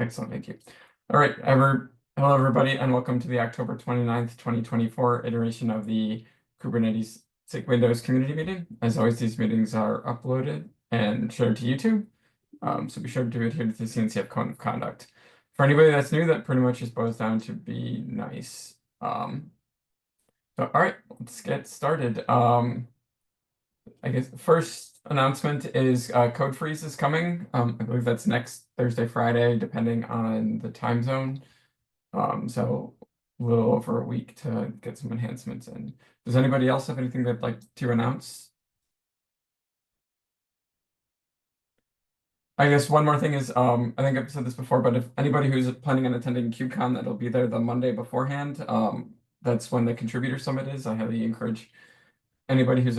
Excellent, thank you. All right, hello everybody, and welcome to the October 29th, 2024 iteration of the Kubernetes SIG-Windows community meeting. As always, these meetings are uploaded and shared to YouTube, so be sure to adhere to the CNCF code of conduct. For anybody that's new, that pretty much just boils down to be nice. So, all right, let's get started. I guess the first announcement is code freeze is coming. I believe that's next Thursday, Friday, depending on the time zone. So a little over a week to get some enhancements in. Does anybody else have anything they'd like to announce? I guess one more thing is, I think I've said this before, but if anybody who's planning on attending KubeCon, that'll be there the Monday beforehand. That's when the contributor summit is. I highly encourage anybody who's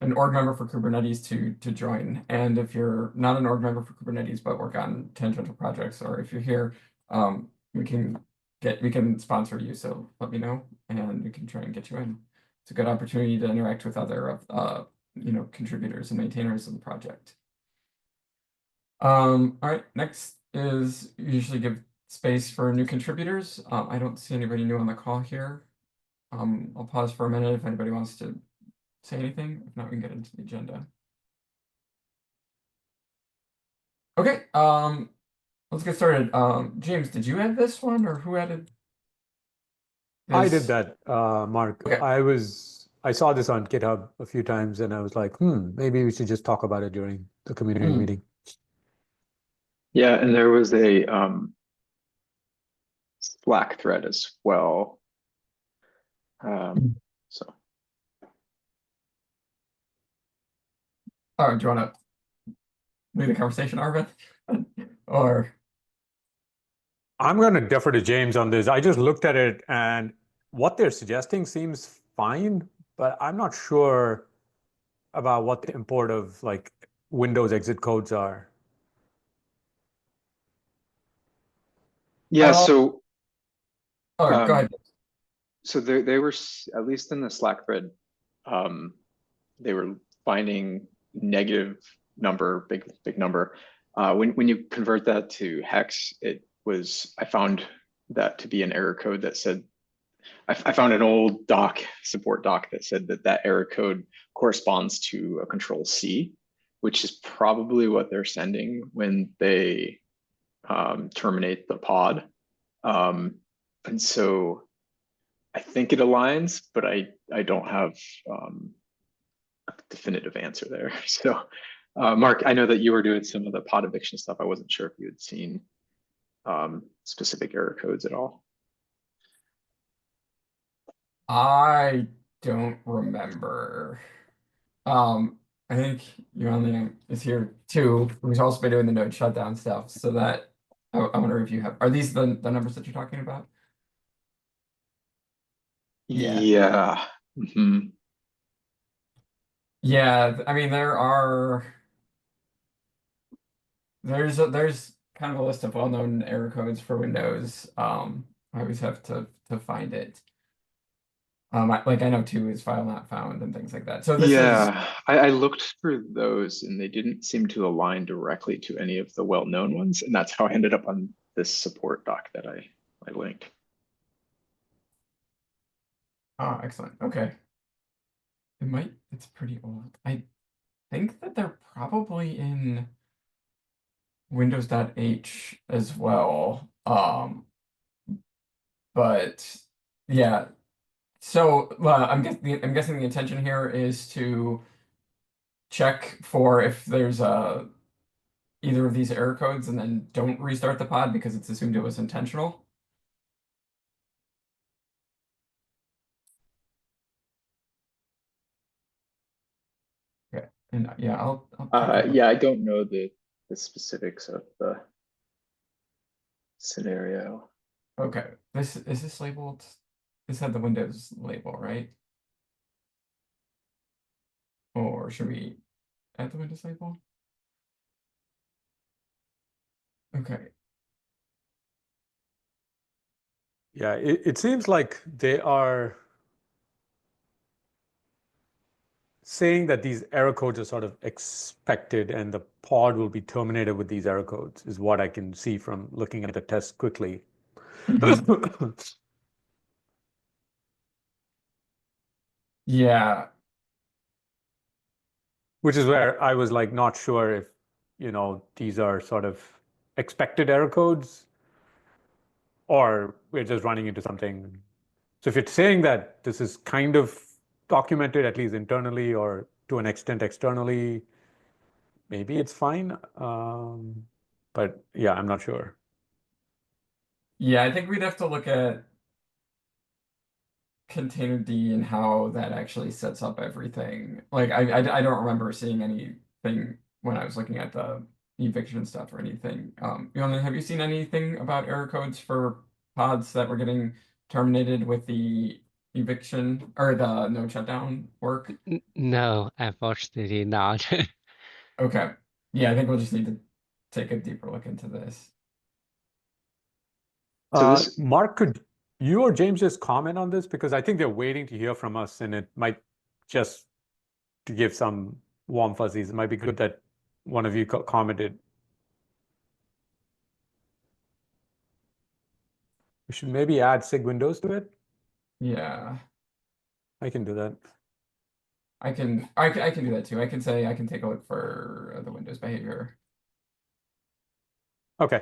an org member for Kubernetes to join. And if you're not an org member for Kubernetes but work on tangential projects, or if you're here, we can sponsor you. So let me know, and we can try and get you in. It's a good opportunity to interact with other contributors and maintainers of the project. All right, next is usually give space for new contributors. I don't see anybody new on the call here. I'll pause for a minute if anybody wants to say anything. If not, we can get into the agenda. Okay, let's get started. James, did you add this one, or who added this? I did that, Mark. Okay. I saw this on GitHub a few times, and I was like, maybe we should just talk about it during the community meeting. Yeah, and there was a Slack thread as well. So. Oh, do you want to lead the conversation, Arvin? Or I'm going to defer to James on this. I just looked at it, and what they're suggesting seems fine, but I'm not sure about what the import of like Windows exit codes are. Yeah, so go ahead. So they were, at least in the Slack thread, they were finding negative number, big number. When you convert that to hex, I found that to be an error code that said, I found an old support doc that said that error code corresponds to a control C, which is probably what they're sending when they terminate the pod. And so I think it aligns, but I don't have a definitive answer there. So, Mark, I know that you were doing some of the pod eviction stuff. I wasn't sure if you had seen specific error codes at all. I don't remember. I think Yuanliang is here too, who's also been doing the node shutdown stuff. So that I wonder if you have. Are these the numbers that you're talking about? Yeah. Mm-hmm. Yeah, I mean there's kind of a list of well-known error codes for Windows. I always have to find it. I know 2 is file not found and things like that. So this is I looked for those and they didn't seem to align directly to any of the well-known ones, and that's how I ended up on this support doc that I linked. Oh, excellent. Okay. It's pretty old. I think that they're probably in Windows.h as well. But yeah. So I'm guessing the intention here is to check for if there's either of these error codes and then don't restart the pod because it's assumed it was intentional. Okay. And yeah, I'll yeah, I don't know the specifics of the scenario. Okay. Is this labeled? This had the Windows label, right? Or should we add the Windows label? Okay. Yeah, it seems like they are saying that these error codes are sort of expected and the pod will be terminated with these error codes is what I can see from looking at the test quickly. Yeah. Which is where I was like not sure if, these are sort of expected error codes or we're just running into something. So if you're saying that this is kind of documented, at least internally or to an extent externally, maybe it's fine. But yeah, I'm not sure. Yeah, I think we'd have to look at containerd and how that actually sets up everything. Like I don't remember seeing anything when I was looking at the eviction stuff or anything. Have you seen anything about error codes for pods that were getting terminated with the eviction or the node shutdown work? No, unfortunately not. Okay. Yeah, I think we'll just need to take a deeper look into this. So this, Mark, could you or James just comment on this? Because I think they're waiting to hear from us and it might just to give some warm fuzzies. It might be good that one of you commented. We should maybe add SIG-Windows to it. Yeah. I can do that. I can do that too. I can say I can take a look for the Windows behavior. Okay.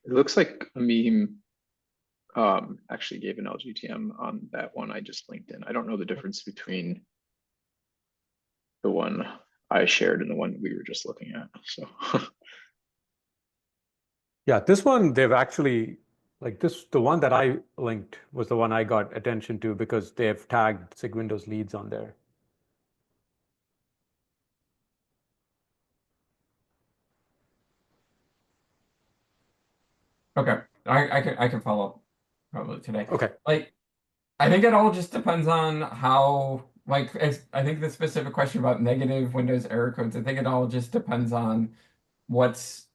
it looks like a meme actually gave an LGTM on that one I just linked in. I don't know the difference between the one I shared and the one we were just looking at. So Yeah, this one they've actually the one that I linked was the one I got attention to because they have tagged SIG-Windows leads on there. Okay. I can follow up probably today. Okay. Like I think it all just depends on how I think the specific question about negative Windows error codes, I think it all just depends on what's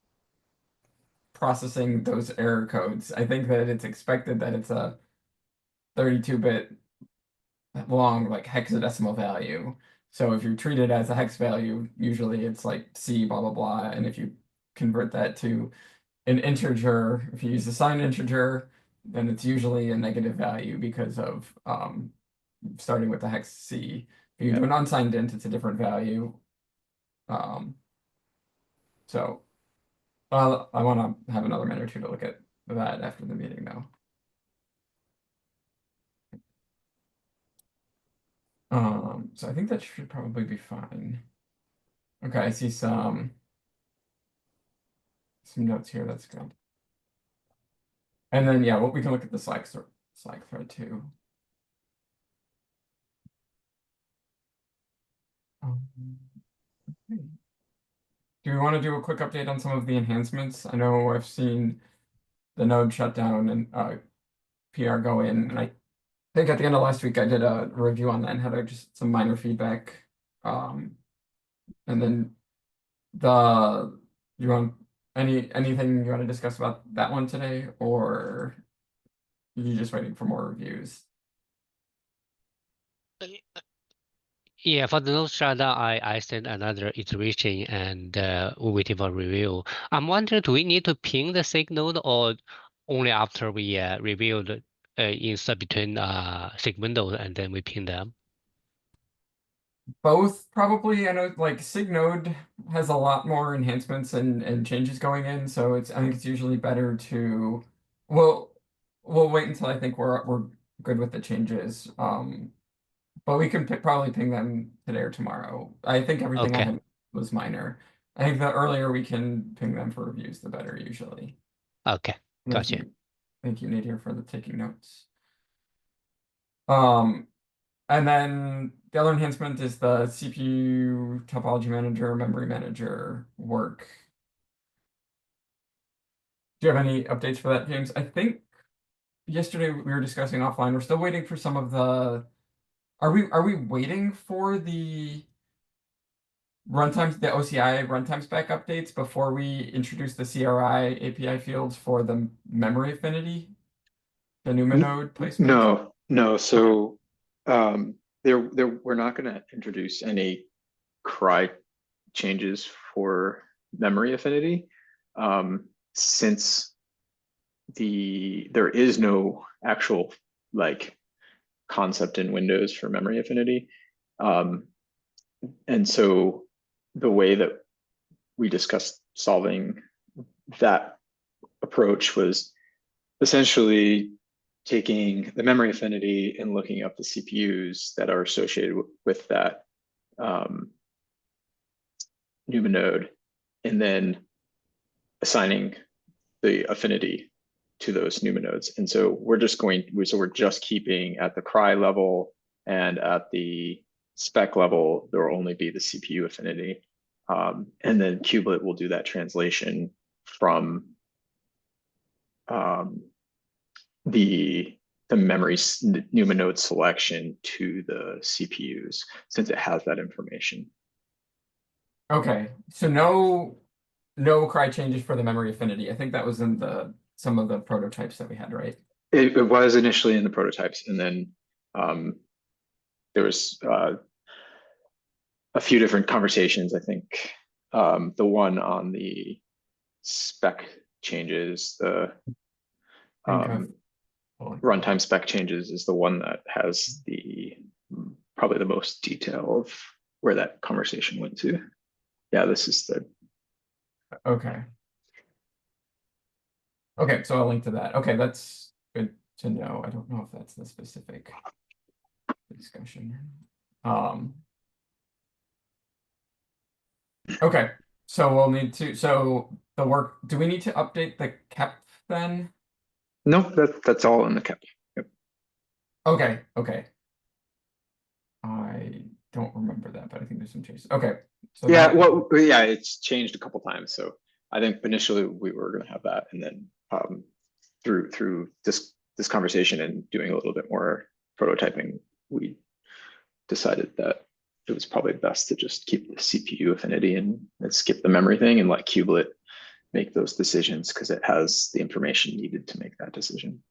processing those error codes. I think that it's expected that it's a 32-bit long like hexadecimal value. So if you treat it as a hex value, usually it's like C blah blah blah. And if you convert that to an integer, if you use a signed integer, then it's usually a negative value because of starting with the hex C. If you do an unsigned int, it's a different value. So I want to have another minute or two to look at that after the meeting, though. So I think that should probably be fine. Okay, I see some notes here. That's good. And then yeah, we can look at the Slack thread too. Okay. Do we want to do a quick update on some of the enhancements? I know I've seen the node shutdown and PR go in, and I think at the end of last week I did a review on that and had just some minor feedback. And then you want anything you want to discuss about that one today, or are you just waiting for more reviews? Yeah, for the node shutdown, I sent another iteration and we're waiting for review. I'm wondering, do we need to ping the SIG node or only after we review the insert between SIG-Windows and then we ping them? Both probably. I know like SIG-Node has a lot more enhancements and changes going in, so I think it's usually better to we'll wait until I think we're good with the changes. But we can probably ping them today or tomorrow. I think everything I Okay. had was minor. I think the earlier we can ping them for reviews, the better usually. Okay, gotcha. Thank you, Nadir, for the taking notes. And then the other enhancement is the CPU topology manager, memory manager work. Do you have any updates for that, James? I think yesterday we were discussing offline. We're still waiting for some of the. Are we waiting for the runtimes, the OCI runtime spec updates before we introduce the CRI API fields for the memory affinity, the NUMA node placement? no. So we're not going to introduce any cry changes for memory affinity, since there is no actual like concept in Windows for memory affinity. And so the way that we discussed solving that approach was essentially taking the memory affinity and looking up the CPUs that are associated with that NUMA node, and then assigning the affinity to those NUMA nodes. And so we're just keeping at the cry level, and at the spec level, there will only be the CPU affinity. And then kubelet will do that translation from the memory NUMA node selection to the CPUs, since it has that information. Okay, so no cry changes for the memory affinity. I think that was in some of the prototypes that we had, right? It was initially in the prototypes, and then there was a few different conversations. I think the one on the spec changes, the runtime spec changes, is the one that has probably the most detail of where that conversation went to. Yeah, this is the. Okay. Okay, so I'll link to that. Okay, that's good to know. I don't know if that's the specific discussion. Okay, so we'll need to, do we need to update the KEP then? No, that's all in the KEP. Yep. Okay. I don't remember that, but I think there's some changes. Okay. So yeah, it's changed a couple times. So I think initially we were going to have that, and then through this conversation and doing a little bit more prototyping, we decided that it was probably best to just keep the CPU affinity and skip the memory thing, and let kubelet make those decisions, because it has the information needed to make that decision.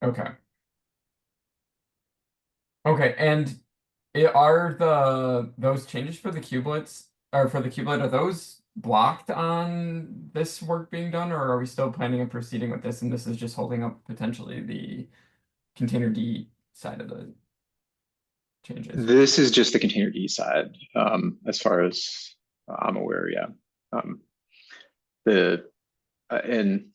Okay. Okay, and are those changes for the kubelets, or for the kubelet, are those blocked on this work being done, or are we still planning on proceeding with this, and this is just holding up potentially the container D side of the changes? This is just the container D side, as far as I'm aware. Yeah. And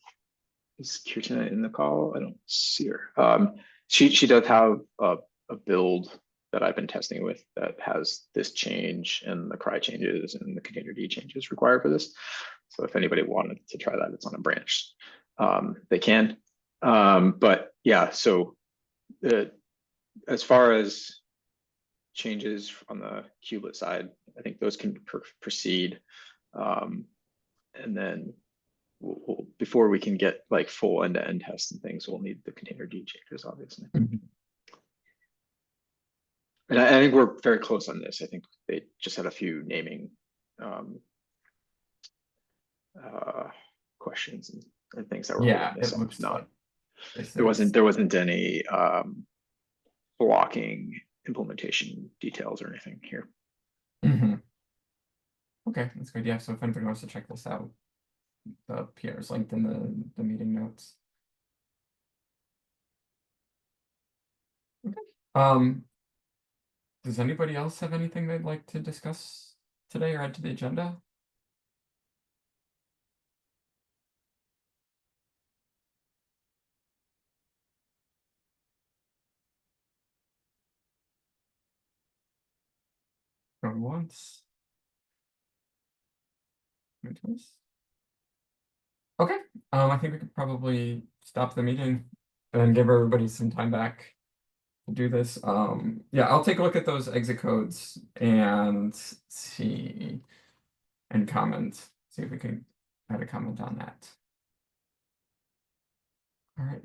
is Kirtina in the call? I don't see her. She does have a build that I've been testing with that has this change and the cry changes and the container D changes required for this. So if anybody wanted to try that, it's on a branch. They can. But yeah, so as far as changes on the kubelet side, I think those can proceed. And then before we can get like full end-to-end tests and things, we'll need the container D changes, obviously. Mm-hmm. And I think we're very close on this. I think they just had a few naming questions and things that were holding this up. There wasn't any blocking implementation details or anything here. Mm-hmm. Okay, that's good. Yeah, so if anybody wants to check this out, the PR is linked in the meeting notes. Okay. Does anybody else have anything they'd like to discuss today or add to the agenda? Going once. Going twice. Okay. I think we could probably stop the meeting and give everybody some time back to do this. Yeah, I'll take a look at those exit codes and see and comment. See if we can add a comment on that. All right.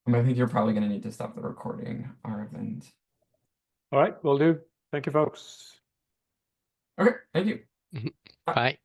I think you're probably going to need to stop the recording, Aravind. All right, will do. Thank you, folks. Okay, thank you. Bye.